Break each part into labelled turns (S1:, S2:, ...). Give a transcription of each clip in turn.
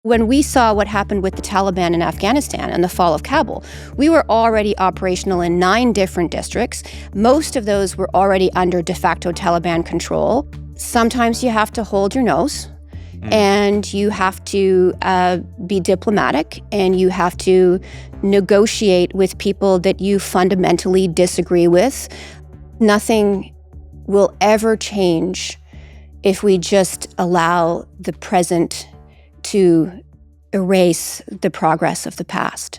S1: When we saw what happened with the Taliban in Afghanistan and the fall of Kabul, we were already operational in 9 different districts. Most of those were already under de facto Taliban control. Sometimes you have to hold your nose, and you have to be diplomatic, and you have to negotiate with people that you fundamentally disagree with. Nothing will ever change if we just allow the present to erase the progress of the past.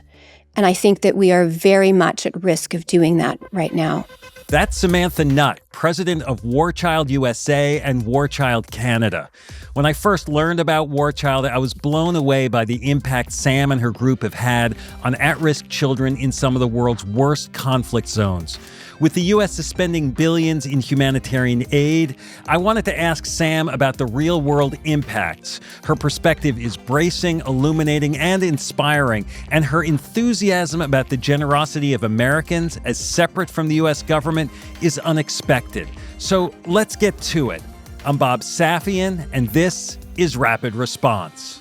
S1: And I think that we are very much at risk of doing that right now.
S2: That's Samantha Nutt, president of War Child USA and War Child Canada. When I first learned about War Child, I was blown away by the impact Sam and her group have had on at-risk children in some of the world's worst conflict zones. With the U.S. suspending billions in humanitarian aid, I wanted to ask Sam about the real-world impacts. Her perspective is bracing, illuminating, and inspiring, and her enthusiasm about the generosity of Americans as separate from the U.S. government is unexpected. So let's get to it. I'm Bob Safian, and this is Rapid Response.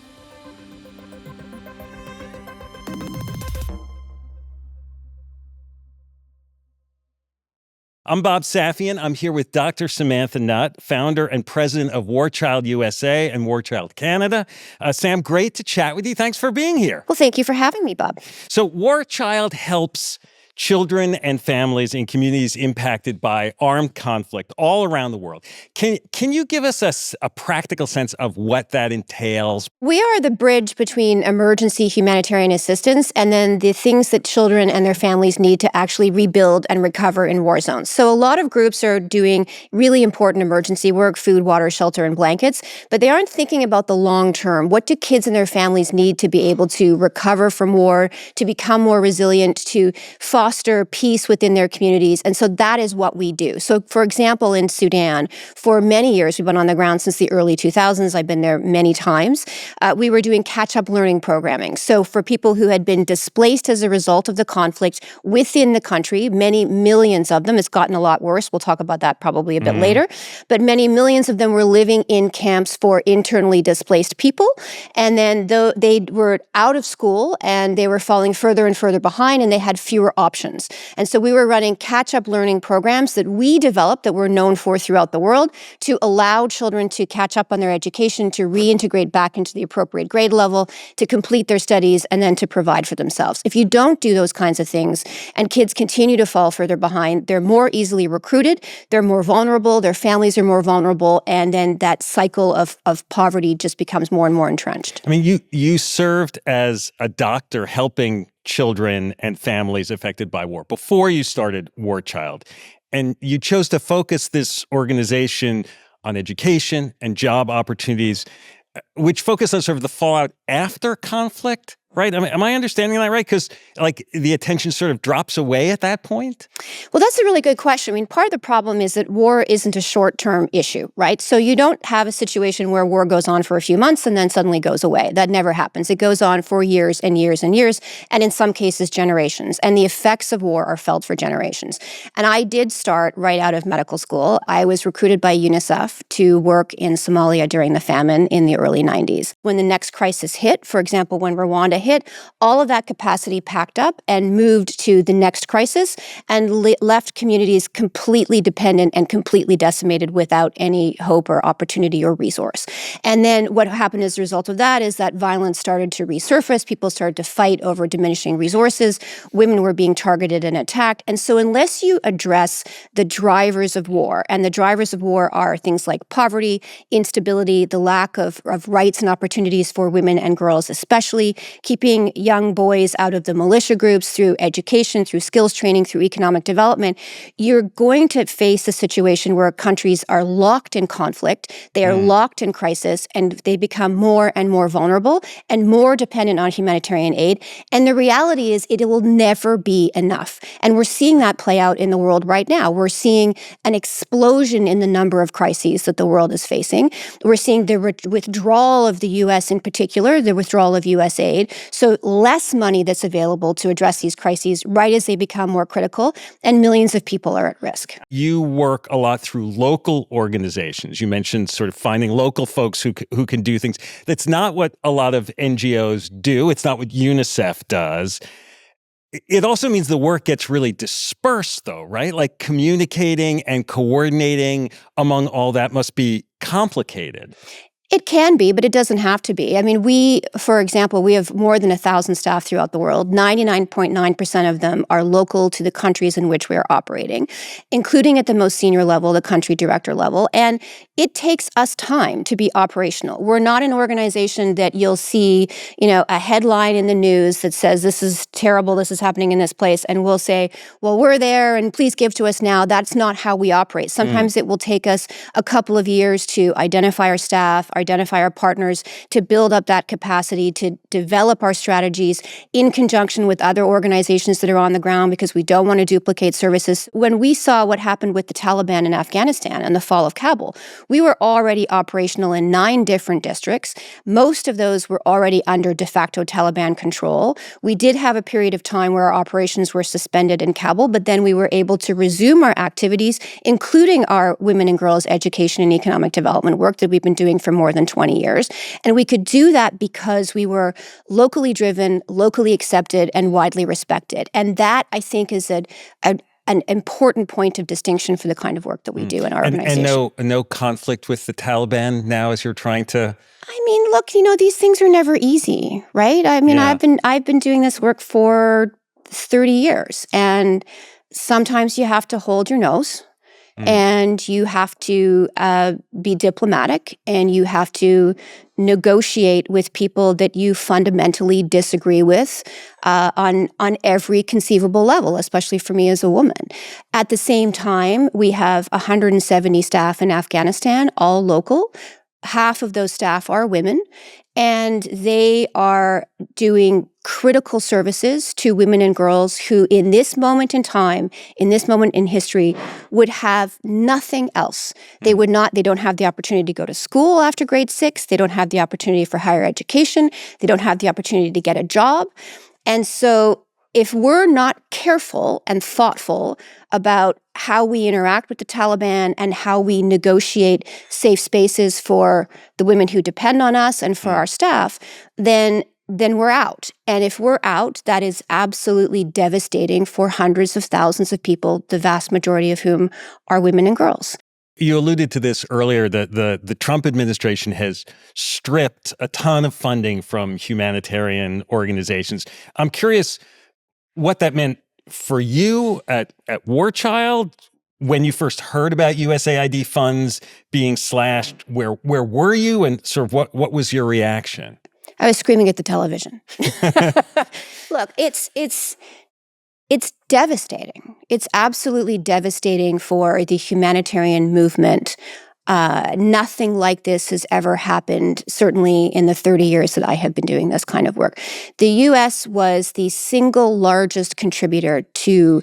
S2: I'm Bob Safian. I'm here with Dr. Samantha Nutt, founder and president of War Child USA and War Child Canada. Sam, great to chat with you. Thanks for being here.
S1: Well, thank you for having me, Bob.
S2: So War Child helps children and families in communities impacted by armed conflict all around the world. Can you give us a practical sense of what that entails?
S1: We are the bridge between emergency humanitarian assistance and then the things that children and their families need to actually rebuild and recover in war zones. So a lot of groups are doing really important emergency work, food, water, shelter, and blankets, but they aren't thinking about the long term. What do kids and their families need to be able to recover from war, to become more resilient, to foster peace within their communities? And so that is what we do. So, for example, in Sudan, for many years, we've been on the ground since the early 2000s. I've been there many times. We were doing catch-up learning programming. So for people who had been displaced as a result of the conflict within the country, many millions of them, it's gotten a lot worse. We'll talk about that probably a bit later. But many millions of them were living in camps for internally displaced people. And then they were out of school and they were falling further and further behind, and they had fewer options. And so we were running catch-up learning programs that we developed that we're known for throughout the world to allow children to catch up on their education, to reintegrate back into the appropriate grade level, to complete their studies, and then to provide for themselves. If you don't do those kinds of things and kids continue to fall further behind, they're more easily recruited, they're more vulnerable, their families are more vulnerable, and then that cycle of poverty just becomes more and more entrenched.
S2: I mean, you served as a doctor helping children and families affected by war before you started War Child. And you chose to focus this organization on education and job opportunities, which focus on sort of the fallout after conflict, right? I mean, am I understanding that right? Because the attention sort of drops away at that point?
S1: Well, that's a really good question. I mean, part of the problem is that war isn't a short-term issue, right? So you don't have a situation where war goes on for a few months and then suddenly goes away. That never happens. It goes on for years and years and years, and in some cases, generations. And the effects of war are felt for generations. And I did start right out of medical school. I was recruited by UNICEF to work in Somalia during the famine in the early 90s. When the next crisis hit, for example, when Rwanda hit, all of that capacity packed up and moved to the next crisis and left communities completely dependent and completely decimated without any hope or opportunity or resource. And then what happened as a result of that is that violence started to resurface. People started to fight over diminishing resources. Women were being targeted and attacked. And so unless you address the drivers of war, and the drivers of war are things like poverty, instability, the lack of rights and opportunities for women and girls especially, keeping young boys out of the militia groups through education, through skills training, through economic development, you're going to face a situation where countries are locked in conflict, they are locked in crisis, and they become more and more vulnerable and more dependent on humanitarian aid. And the reality is it will never be enough. And we're seeing that play out in the world right now. We're seeing an explosion in the number of crises that the world is facing. We're seeing the withdrawal of the U.S. in particular, the withdrawal of U.S. aid. So less money that's available to address these crises right as they become more critical, and millions of people are at risk.
S2: You work a lot through local organizations. You mentioned sort of finding local folks who can do things. That's not what a lot of NGOs do. It's not what UNICEF does. It also means the work gets really dispersed, though, right? Like communicating and coordinating among all that must be complicated.
S1: It can be, but it doesn't have to be. I mean, for example, we have more than 1,000 staff throughout the world. 99.9% of them are local to the countries in which we are operating, including at the most senior level, the country director level. And it takes us time to be operational. We're not an organization that you'll see, a headline in the news that says, this is terrible, this is happening in this place, and we'll say, well, we're there and please give to us now. That's not how we operate. Sometimes it will take us a couple of years to identify our staff, identify our partners, to build up that capacity, to develop our strategies in conjunction with other organizations that are on the ground, because we don't want to duplicate services. When we saw what happened with the Taliban in Afghanistan and the fall of Kabul, we were already operational in 9 different districts. Most of those were already under de facto Taliban control. We did have a period of time where our operations were suspended in Kabul, but then we were able to resume our activities, including our women and girls education and economic development work that we've been doing for more than 20 years. And we could do that because we were locally driven, locally accepted, and widely respected. And that, I think, is an important point of distinction for the kind of work that we do in our organization.
S2: And no conflict with the Taliban now as you're trying to...
S1: I mean, look, these things are never easy, right? I mean,
S2: Yeah.
S1: I've been doing this work for 30 years, and sometimes you have to hold your nose. And you have to be diplomatic, and you have to negotiate with people that you fundamentally disagree with on every conceivable level, especially for me as a woman. At the same time, we have 170 staff in Afghanistan, all local. Half of those staff are women, and they are doing critical services to women and girls who, in this moment in time, in this moment in history, would have nothing else. They don't have the opportunity to go to school after grade 6. They don't have the opportunity for higher education. They don't have the opportunity to get a job. And so if we're not careful and thoughtful about how we interact with the Taliban and how we negotiate safe spaces for the women who depend on us and for our staff, then we're out. And if we're out, that is absolutely devastating for hundreds of thousands of people, the vast majority of whom are women and girls.
S2: You alluded to this earlier, that the Trump administration has stripped a ton of funding from humanitarian organizations. I'm curious what that meant for you at War Child when you first heard about USAID funds being slashed. Where were you, and sort of what was your reaction?
S1: I was screaming at the television. Look, it's devastating. It's absolutely devastating for the humanitarian movement. Nothing like this has ever happened, certainly in the 30 years that I have been doing this kind of work. The U.S. was the single largest contributor to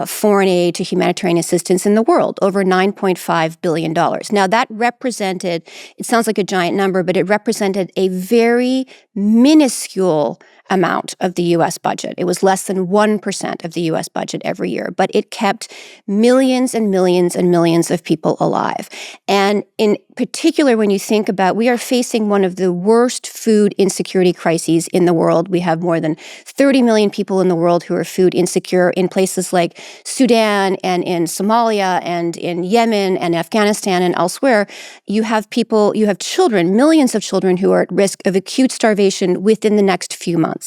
S1: foreign aid, to humanitarian assistance in the world, over $9.5 billion. Now, that represented, it sounds like a giant number, but it represented a very minuscule amount of the U.S. budget. It was less than 1% of the U.S. budget every year, but it kept millions and millions and millions of people alive. And in particular, when you think about, we are facing one of the worst food insecurity crises in the world. We have more than 30 million people in the world who are food insecure in places like Sudan and in Somalia and in Yemen and Afghanistan and elsewhere. You have children, millions of children who are at risk of acute starvation within the next few months.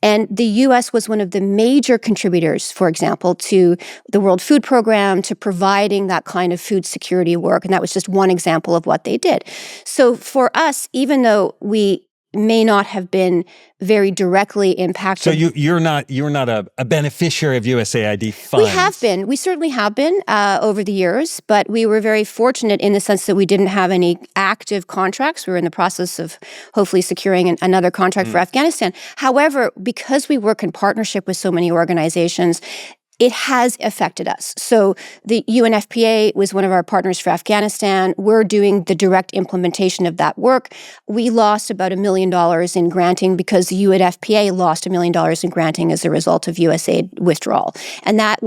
S1: And the U.S. was one of the major contributors, for example, to the World Food Program, to providing that kind of food security work. And that was just one example of what they did. So for us, even though we may not have been very directly impacted.
S2: So you're not a beneficiary of USAID funds.
S1: We have been. We certainly have been over the years, but we were very fortunate in the sense that we didn't have any active contracts. We were in the process of hopefully securing another contract for Afghanistan. However, because we work in partnership with so many organizations, it has affected us. So the UNFPA was one of our partners for Afghanistan. We're doing the direct implementation of that work. We lost about $1 million in granting because the UNFPA lost $1 million in granting as a result of USAID withdrawal. And that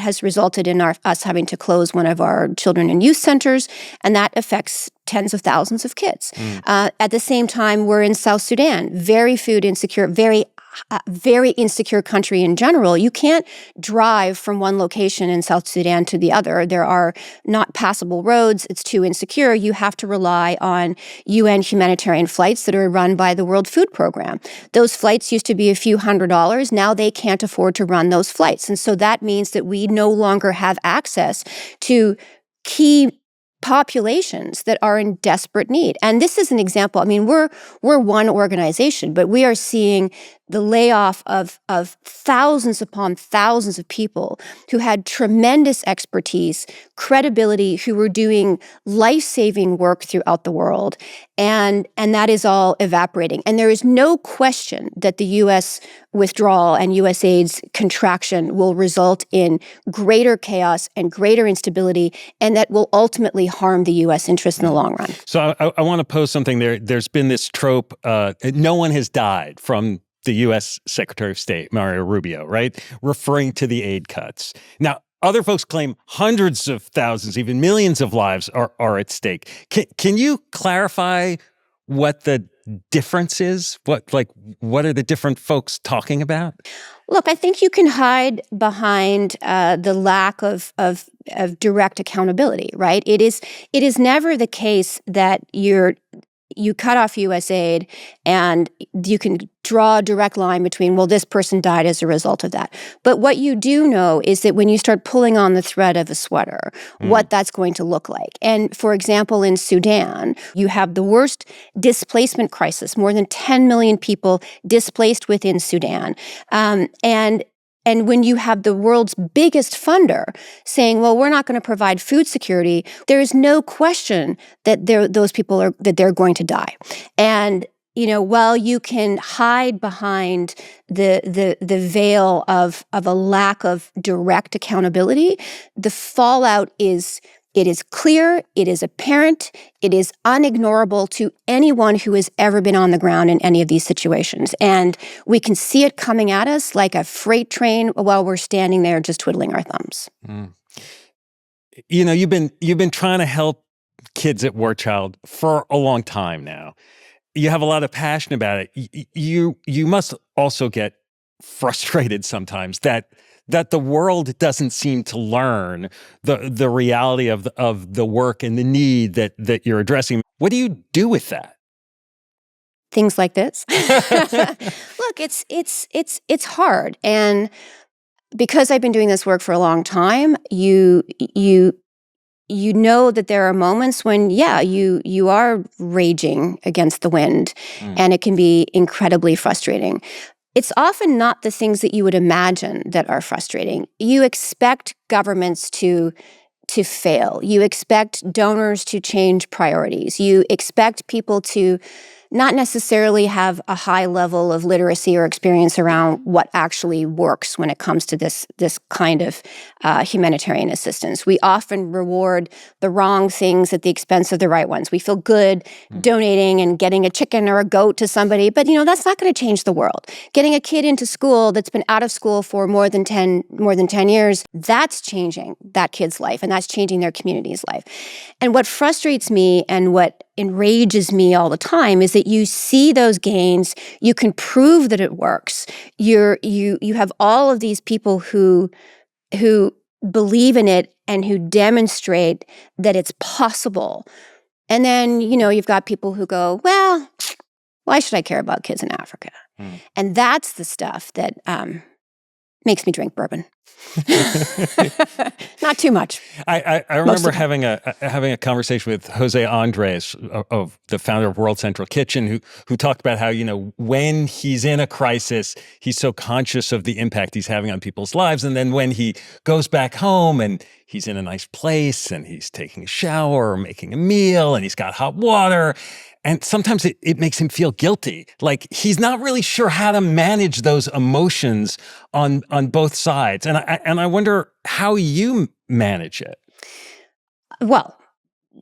S1: has resulted in us having to close one of our children and youth centers, and that affects tens of thousands of kids. At the same time, we're in South Sudan, very food insecure, very insecure country in general. You can't drive from one location in South Sudan to the other. There are not passable roads. It's too insecure. You have to rely on UN humanitarian flights that are run by the World Food Program. Those flights used to be a few $100s. Now they can't afford to run those flights. And so that means that we no longer have access to key populations that are in desperate need. And this is an example. I mean, we're one organization, but we are seeing the layoff of thousands upon thousands of people who had tremendous expertise, credibility, who were doing life-saving work throughout the world. And that is all evaporating. And there is no question that the U.S. withdrawal and USAID's contraction will result in greater chaos and greater instability, and that will ultimately harm the U.S. interest in the long run.
S2: So I want to pose something there. There's been this trope, no one has died from the U.S. Secretary of State, Mario Rubio, right? Referring to the aid cuts. Now, other folks claim hundreds of thousands, even millions of lives are at stake. Can you clarify what the difference is? What are the different folks talking about?
S1: Look, I think you can hide behind the lack of direct accountability, right? It is never the case that you cut off USAID and you can draw a direct line between, well, this person died as a result of that. But what you do know is that when you start pulling on the thread of a sweater, what that's going to look like. And for example, in Sudan, you have the worst displacement crisis, more than 10 million people displaced within Sudan. And when you have the world's biggest funder saying, well, we're not going to provide food security, there is no question that those people they're going to die. And while you can hide behind the veil of a lack of direct accountability, the fallout is clear, it is apparent, it is unignorable to anyone who has ever been on the ground in any of these situations. And we can see it coming at us like a freight train while we're standing there just twiddling our thumbs.
S2: You've been trying to help kids at War Child for a long time now. You have a lot of passion about it. You must also get frustrated sometimes that the world doesn't seem to learn the reality of the work and the need that you're addressing. What do you do with that?
S1: Things like this. Look, it's hard, and because I've been doing this work for a long time, you know that there are moments when, you are raging against the wind, and it can be incredibly frustrating. It's often not the things that you would imagine that are frustrating. You expect governments to fail. You expect donors to change priorities. You expect people to not necessarily have a high level of literacy or experience around what actually works when it comes to this kind of humanitarian assistance. We often reward the wrong things at the expense of the right ones. We feel good donating and getting a chicken or a goat to somebody, but that's not going to change the world. Getting a kid into school that's been out of school for more than 10 years, that's changing that kid's life, and that's changing their community's life. And what frustrates me and what enrages me all the time is that you see those gains, you can prove that it works. You have all of these people who believe in it and who demonstrate that it's possible. And then, you've got people who go, well, why should I care about kids in Africa? And that's the stuff that makes me drink bourbon. Not too much.
S2: I remember having a conversation with Jose Andres, of the founder of World Central Kitchen, who talked about how, when he's in a crisis, he's so conscious of the impact he's having on people's lives. And then when he goes back home and he's in a nice place and he's taking a shower or making a meal and he's got hot water, And sometimes it makes him feel guilty. Like he's not really sure how to manage those emotions on both sides. And I wonder how you manage it.
S1: Well,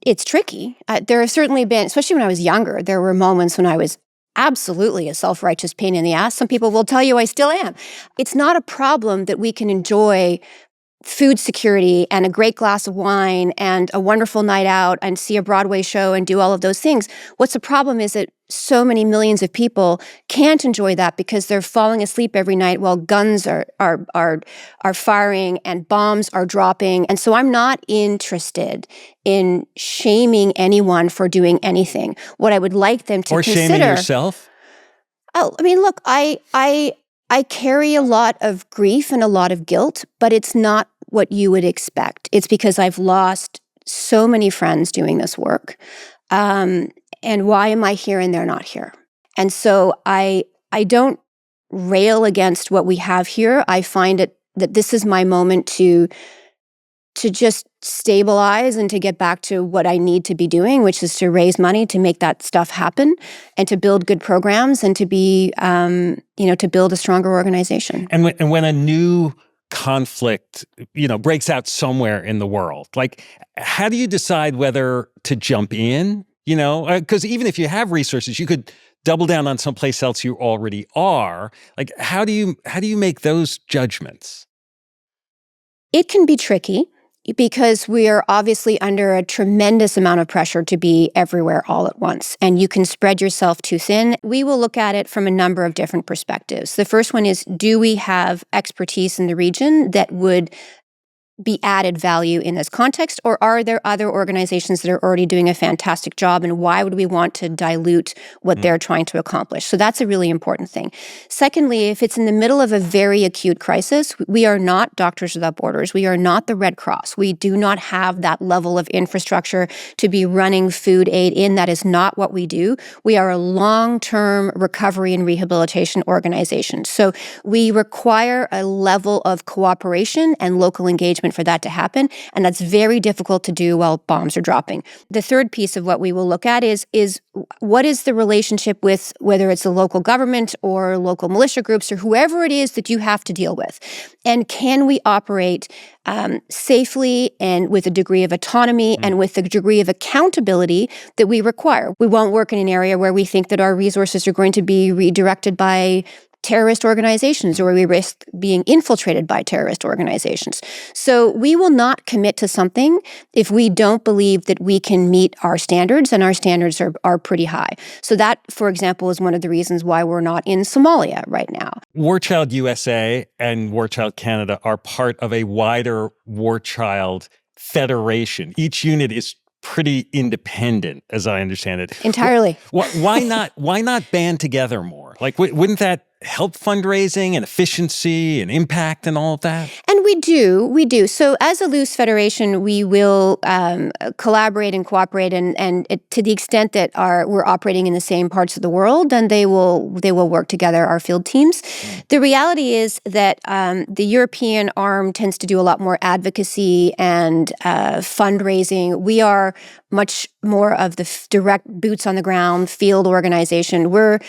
S1: it's tricky. There have certainly been, especially when I was younger, there were moments when I was absolutely a self-righteous pain in the ass. Some people will tell you I still am. It's not a problem that we can enjoy food security and a great glass of wine and a wonderful night out and see a Broadway show and do all of those things. What's the problem is that so many millions of people can't enjoy that because they're falling asleep every night while guns are firing and bombs are dropping. And so I'm not interested in shaming anyone for doing anything. What I would like them to consider—
S2: Or shaming yourself?
S1: Oh, I mean, look, I carry a lot of grief and a lot of guilt, but it's not what you would expect. It's because I've lost so many friends doing this work. And why am I here and they're not here? And so I don't rail against what we have here. I find it that this is my moment to just stabilize and to get back to what I need to be doing, which is to raise money to make that stuff happen and to build good programs and to be, to build a stronger organization.
S2: And when a new conflict, breaks out somewhere in the world, like, how do you decide whether to jump in? Because even if you have resources, you could double down on someplace else you already are. Like, how do you make those judgments?
S1: It can be tricky because we are obviously under a tremendous amount of pressure to be everywhere all at once, and you can spread yourself too thin. We will look at it from a number of different perspectives. The first one is, do we have expertise in the region that would be added value in this context, or are there other organizations that are already doing a fantastic job, and why would we want to dilute what they're trying to accomplish? So that's a really important thing. Secondly, if it's in the middle of a very acute crisis, we are not Doctors Without Borders. We are not the Red Cross. We do not have that level of infrastructure to be running food aid in. That is not what we do. We are a long-term recovery and rehabilitation organization. So we require a level of cooperation and local engagement for that to happen, and that's very difficult to do while bombs are dropping. The third piece of what we will look at is what is the relationship with, whether it's the local government or local militia groups or whoever it is that you have to deal with, and can we operate safely and with a degree of autonomy and with the degree of accountability that we require. We won't work in an area where we think that our resources are going to be redirected by terrorist organizations, or we risk being infiltrated by terrorist organizations. So we will not commit to something if we don't believe that we can meet our standards, and our standards are pretty high. So that, for example, is one of the reasons why we're not in Somalia right now.
S2: War Child USA and War Child Canada are part of a wider War Child federation. Each unit is pretty independent, as I understand it.
S1: Entirely.
S2: Why not band together more? Like, wouldn't that help fundraising and efficiency and impact and all of that?
S1: And we do. So as a loose federation, we will collaborate and cooperate, and to the extent that we're operating in the same parts of the world, then they will work together, our field teams. The reality is that the European arm tends to do a lot more advocacy and fundraising. We are much more of the direct boots on the ground field organization. We're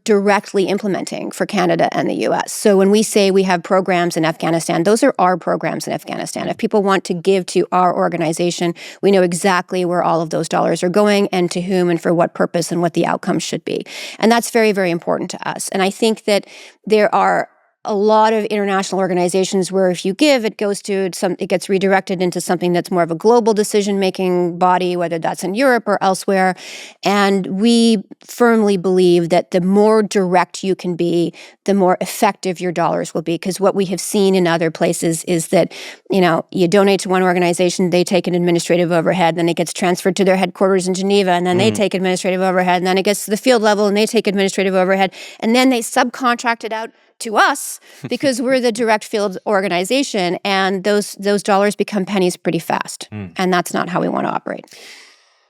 S1: directly implementing for Canada and the U.S. So when we say we have programs in Afghanistan, those are our programs in Afghanistan. If people want to give to our organization, we know exactly where all of those dollars are going and to whom and for what purpose and what the outcomes should be. And that's very, very important to us. And I think that there are a lot of international organizations where if you give, it gets redirected into something that's more of a global decision-making body, whether that's in Europe or elsewhere. And we firmly believe that the more direct you can be, the more effective your dollars will be. Because what we have seen in other places is that, you donate to one organization, they take an administrative overhead, then it gets transferred to their headquarters in Geneva, and then they take administrative overhead, and then it gets to the field level, and they take administrative overhead, and then they subcontract it out to us because we're the direct field organization, and those dollars become pennies pretty fast. And that's not how we want to operate.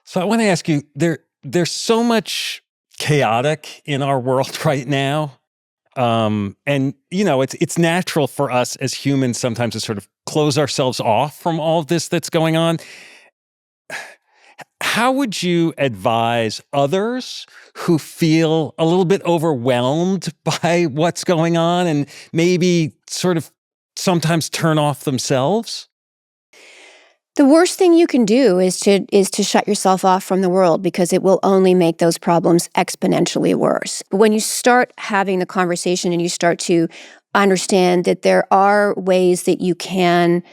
S2: So I want to ask you, there's so much chaotic in our world right now. And it's natural for us as humans sometimes to sort of close ourselves off from all of this that's going on. How would you advise others who feel a little bit overwhelmed by what's going on and maybe sort of sometimes turn off themselves?
S1: The worst thing you can do is to shut yourself off from the world, because it will only make those problems exponentially worse. But when you start having the conversation and you start to understand that there are ways that you can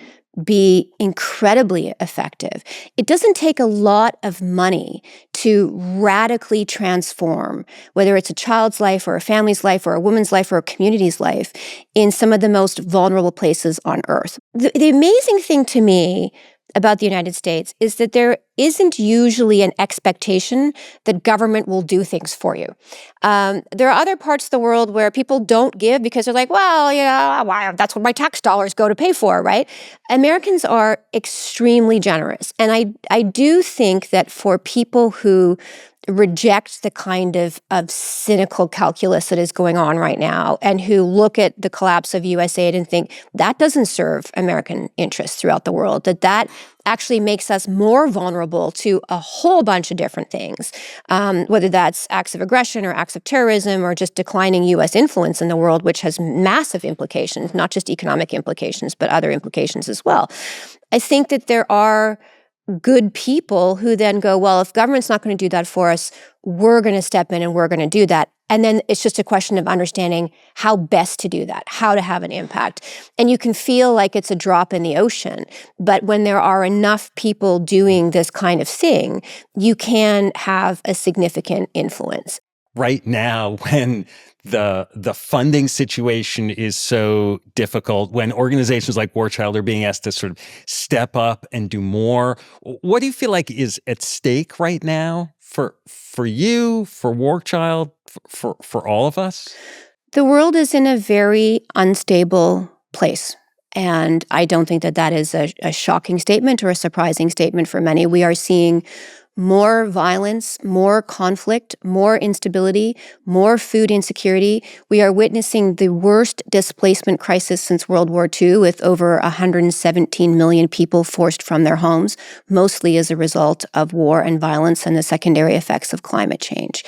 S1: be incredibly effective. It doesn't take a lot of money to radically transform, whether it's a child's life or a family's life or a woman's life or a community's life, in some of the most vulnerable places on earth. The amazing thing to me about the United States is that there isn't usually an expectation that government will do things for you. There are other parts of the world where people don't give because they're like, well, that's what my tax dollars go to pay for, right? Americans are extremely generous. And I do think that for people who reject the kind of cynical calculus that is going on right now, and who look at the collapse of USAID and think that doesn't serve American interests throughout the world, that actually makes us more vulnerable to a whole bunch of different things, whether that's acts of aggression or acts of terrorism or just declining U.S. influence in the world, which has massive implications, not just economic implications, but other implications as well. I think that there are good people who then go, well, if government's not going to do that for us, we're going to step in and we're going to do that. And then it's just a question of understanding how best to do that, how to have an impact. And you can feel like it's a drop in the ocean. But when there are enough people doing this kind of thing, you can have a significant influence.
S2: Right now, when the funding situation is so difficult, when organizations like War Child are being asked to sort of step up and do more, what do you feel like is at stake right now for you, for War Child, for all of us?
S1: The world is in a very unstable place. And I don't think that that is a shocking statement or a surprising statement for many. We are seeing more violence, more conflict, more instability, more food insecurity. We are witnessing the worst displacement crisis since World War II, with over 117 million people forced from their homes, mostly as a result of war and violence and the secondary effects of climate change.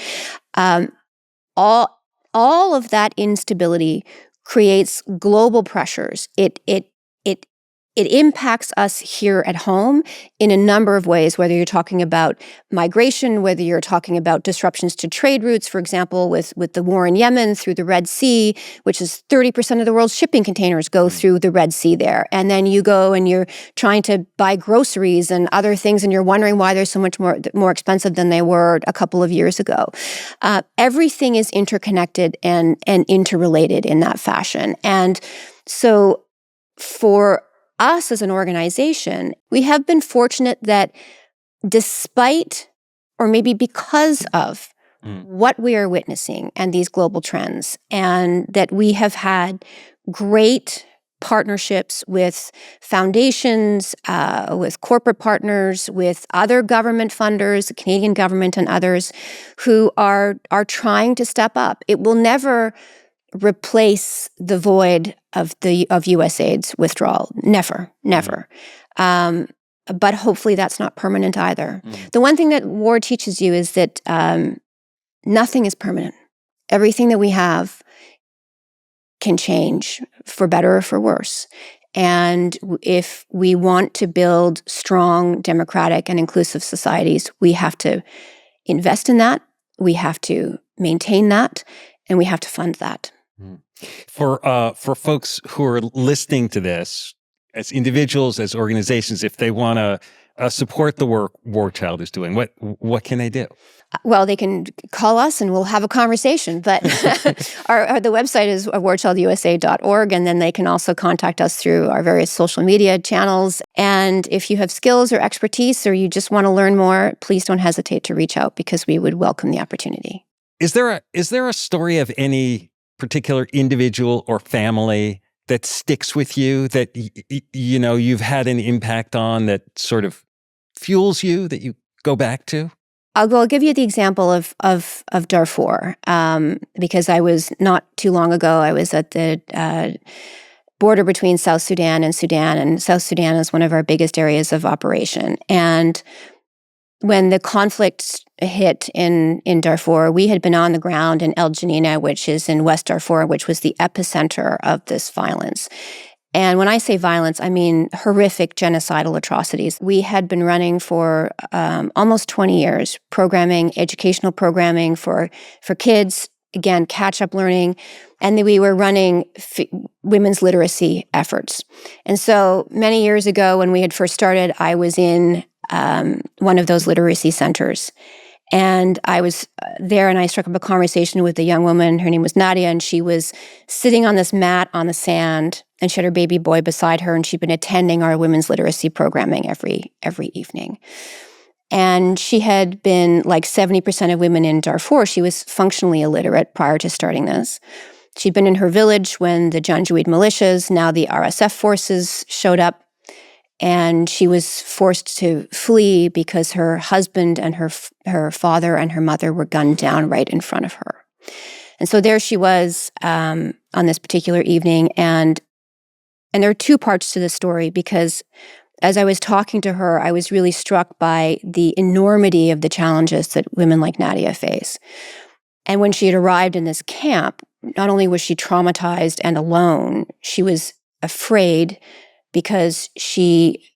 S1: All of that instability creates global pressures. It impacts us here at home in a number of ways, whether you're talking about migration, whether you're talking about disruptions to trade routes, for example, with the war in Yemen through the Red Sea, which is 30% of the world's shipping containers go through the Red Sea there. And then you go and you're trying to buy groceries and other things, and you're wondering why they're so much more expensive than they were a couple of years ago. Everything is interconnected and interrelated in that fashion. And so for us as an organization, we have been fortunate that despite, or maybe because of, what we are witnessing and these global trends, and that we have had great partnerships with foundations, with corporate partners, with other government funders, the Canadian government and others, who are trying to step up. It will never replace the void of USAID's withdrawal. Never. But hopefully that's not permanent either. The one thing that war teaches you is that nothing is permanent. Everything that we have can change for better or for worse. And if we want to build strong, democratic, and inclusive societies, we have to invest in that, we have to maintain that, and we have to fund that.
S2: For folks who are listening to this, as individuals, as organizations, if they want to support the work War Child is doing, what can they do?
S1: Well, they can call us and we'll have a conversation. But the website is warchildusa.org, and then they can also contact us through our various social media channels. And if you have skills or expertise, or you just want to learn more, please don't hesitate to reach out, because we would welcome the opportunity.
S2: Is there a story of any particular individual or family that sticks with you, that you've had an impact on, that sort of fuels you, that you go back to?
S1: I'll give you the example of Darfur, because I was not too long ago, I was at the border between South Sudan, and South Sudan is one of our biggest areas of operation. And when the conflict hit in Darfur, we had been on the ground in El Janina, which is in West Darfur, which was the epicenter of this violence. And when I say violence, I mean horrific genocidal atrocities. We had been running for almost 20 years, educational programming for kids, again, catch-up learning, and then we were running women's literacy efforts. And so many years ago when we had first started, I was in one of those literacy centers. And I was there and I struck up a conversation with a young woman. Her name was Nadia, and she was sitting on this mat on the sand, and she had her baby boy beside her, and she'd been attending our women's literacy programming every evening. And she had been, like 70% of women in Darfur, she was functionally illiterate prior to starting this. She'd been in her village when the Janjaweed militias, now the RSF forces, showed up. And she was forced to flee because her husband and her father and her mother were gunned down right in front of her. And so there she was on this particular evening. And there are two parts to the story, because as I was talking to her, I was really struck by the enormity of the challenges that women like Nadia face. And when she had arrived in this camp, not only was she traumatized and alone, she was afraid because she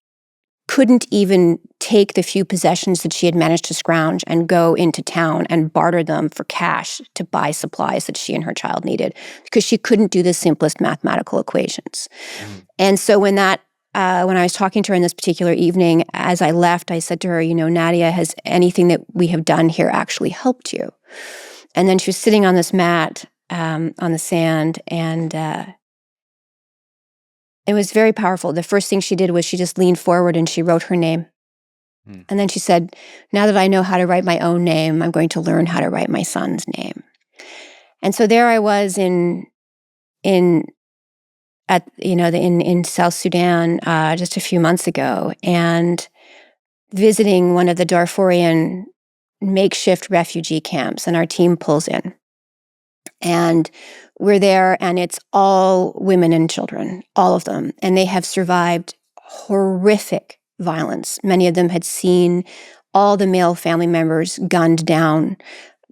S1: couldn't even take the few possessions that she had managed to scrounge and go into town and barter them for cash to buy supplies that she and her child needed, because she couldn't do the simplest mathematical equations. And so when I was talking to her in this particular evening, as I left, I said to her, Nadia, has anything that we have done here actually helped you? And then she was sitting on this mat on the sand, and it was very powerful. The first thing she did was she just leaned forward and she wrote her name. And then she said, now that I know how to write my own name, I'm going to learn how to write my son's name. And so there I was in South Sudan just a few months ago, and visiting one of the Darfurian makeshift refugee camps, and our team pulls in. And we're there, and it's all women and children, all of them. And they have survived horrific violence. Many of them had seen all the male family members gunned down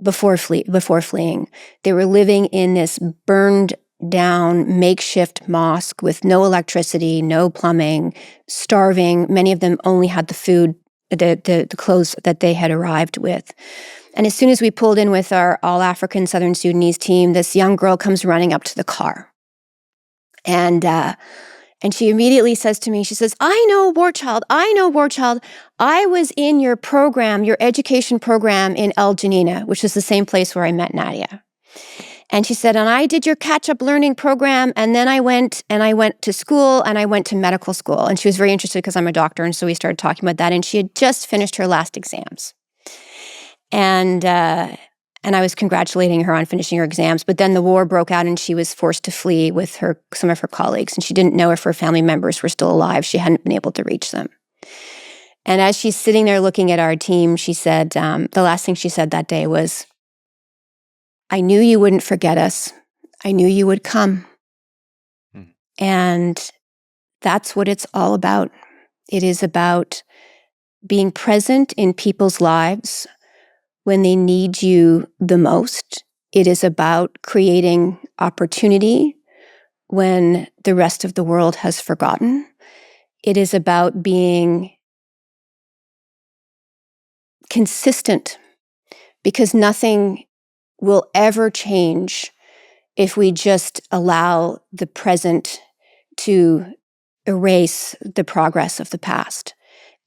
S1: before fleeing. They were living in this burned down makeshift mosque with no electricity, no plumbing, starving. Many of them only had the food, the clothes that they had arrived with. And as soon as we pulled in with our all-African Southern Sudanese team, this young girl comes running up to the car. And she immediately says to me, she says, I know, War Child. I was in your program, your education program in El Janina, which is the same place where I met Nadia. And she said, and I did your catch-up learning program, and then I went to school, and I went to medical school. And she was very interested because I'm a doctor, and so we started talking about that. And she had just finished her last exams. And I was congratulating her on finishing her exams, but then the war broke out and she was forced to flee with some of her colleagues, and she didn't know if her family members were still alive. She hadn't been able to reach them. And as she's sitting there looking at our team, she said, the last thing she said that day was, I knew you wouldn't forget us. I knew you would come. And that's what it's all about. It is about being present in people's lives when they need you the most. It is about creating opportunity when the rest of the world has forgotten. It is about being consistent, because nothing will ever change if we just allow the present to erase the progress of the past.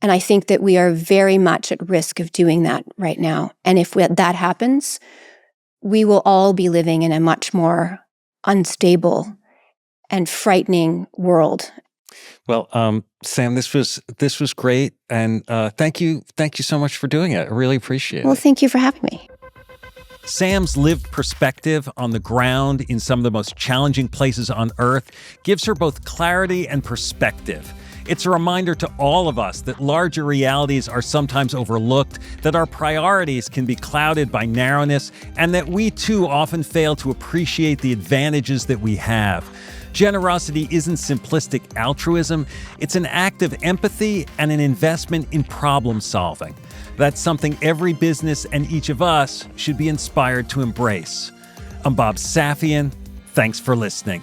S1: And I think that we are very much at risk of doing that right now. And if that happens, we will all be living in a much more unstable and frightening world.
S2: Well, Sam, this was great, and thank you so much for doing it. I really appreciate it.
S1: Well, thank you for having me.
S2: Sam's lived perspective on the ground in some of the most challenging places on Earth gives her both clarity and perspective. It's a reminder to all of us that larger realities are sometimes overlooked, that our priorities can be clouded by narrowness, and that we too often fail to appreciate the advantages that we have. Generosity isn't simplistic altruism, it's an act of empathy and an investment in problem solving. That's something every business and each of us should be inspired to embrace. I'm Bob Safian. Thanks for listening.